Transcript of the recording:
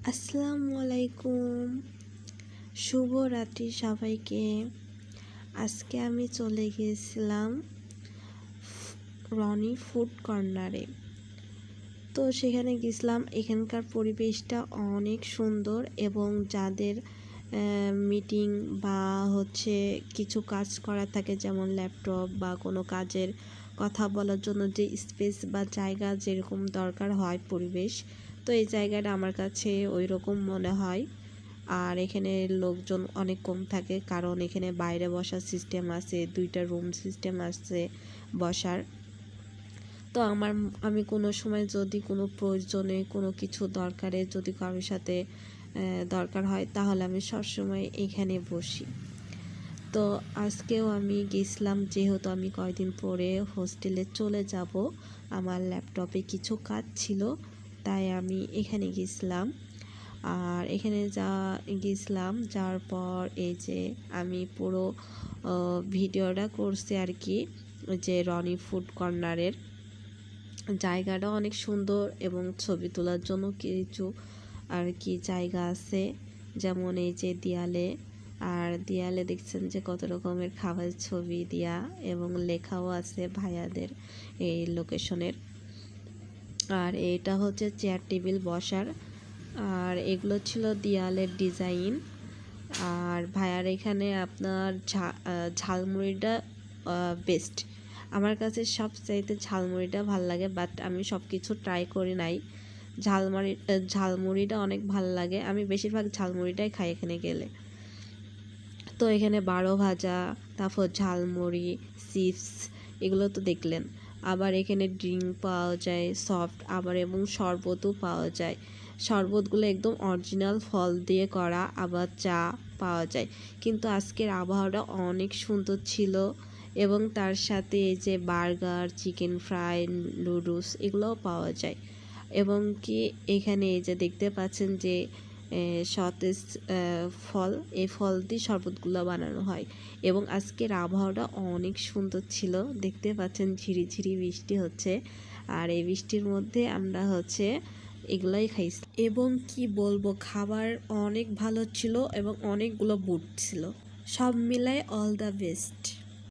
আসসালামু আলাইকুম, শুভরাত্রি সবাইকে। আজকে আমি চলে গিয়েছিলাম রনি ফুড কর্নারে। তো সেখানে গেছিলাম, এখানকার পরিবেশটা অনেক সুন্দর এবং যাদের মিটিং বা কিছু কাজ করা থাকে, যেমন ল্যাপটপ বা কোনো কাজের কথা বলার জন্য যে স্পেস বা জায়গা যেরকম দরকার হয় পরিবেশ, তো এই জায়গাটা আমার কাছে ওই রকম মনে হয়। আর এখানে লোকজন অনেক কম থাকে, কারণ এখানে বাইরে বসার সিস্টেম আছে, 2টা রুম সিস্টেম আছে বসার। তো আমি কোনো সময় যদি কোনো প্রয়োজনে কোনো কিছু দরকারে যদি কারোর সাথে দরকার হয়, তাহলে আমি সবসময় এখানে বসি। তো আজকেও আমি গেছিলাম, যেহেতু আমি কয়েকদিন পরে হোস্টেলে চলে যাব, আমার ল্যাপটপে কিছু কাজ ছিল, তাই আমি এখানে গেছিলাম। আর এখানে গেছিলাম, যাওয়ার পর এই যে আমি পুরো ভিডিওটা করছি আর কি, যে রনি ফুড কর্নারের জায়গাটা অনেক সুন্দর এবং ছবি তোলার জন্য কিছু আর কি জায়গা আছে, যেমন এই যে দেয়ালে দেখছেন যে কত রকমের খাবারের ছবি দেয়া এবং লেখাও আছে ভাইয়াদের এই লোকেশনের। আর এটা হচ্ছে চেয়ার টেবিল বসার, আর এগুলো ছিল দেয়ালের ডিজাইন। আর ভাইয়ার এখানে আপনার ঝালমুড়িটা বেস্ট। আমার কাছে সবচাইতে ঝালমুড়িটা ভাল লাগে, বাট আমি সব কিছু ট্রাই করি নাই। ঝালমুড়িটা অনেক ভাল লাগে, আমি বেশিরভাগ ঝালমুড়িটাই খাই এখানে গেলে। তো এখানে 12 ভাজা, তারপর ঝালমুড়ি, চিপস, এগুলো তো দেখলেন। আবার এখানে ড্রিঙ্ক পাওয়া যায় সফট, আবার এবং শরবতও পাওয়া যায়। শরবতগুলো একদম অরিজিনাল ফল দিয়ে করা, আবার চা পাওয়া যায়। কিন্তু আজকের আবহাওয়াটা অনেক সুন্দর ছিল, এবং তার সাথে এই যে বার্গার, চিকেন ফ্রাই, নুডলস এগুলোও পাওয়া যায়। এবং কি এখানে এই যে দেখতে পাচ্ছেন যে সতেজ ফল, এই ফল দিয়ে শরবতগুলো বানানো হয়। এবং আজকের আবহাওয়াটা অনেক সুন্দর ছিল, দেখতে পাচ্ছেন ঝিরিঝিরি বৃষ্টি হচ্ছে। আর এই বৃষ্টির মধ্যে আমরা এগুলাই খাইছি, এবং কি বলবো, খাবার অনেক ভালো ছিল এবং অনেকগুলো বুট ছিল, সব মিলায় অল দ্য বেস্ট।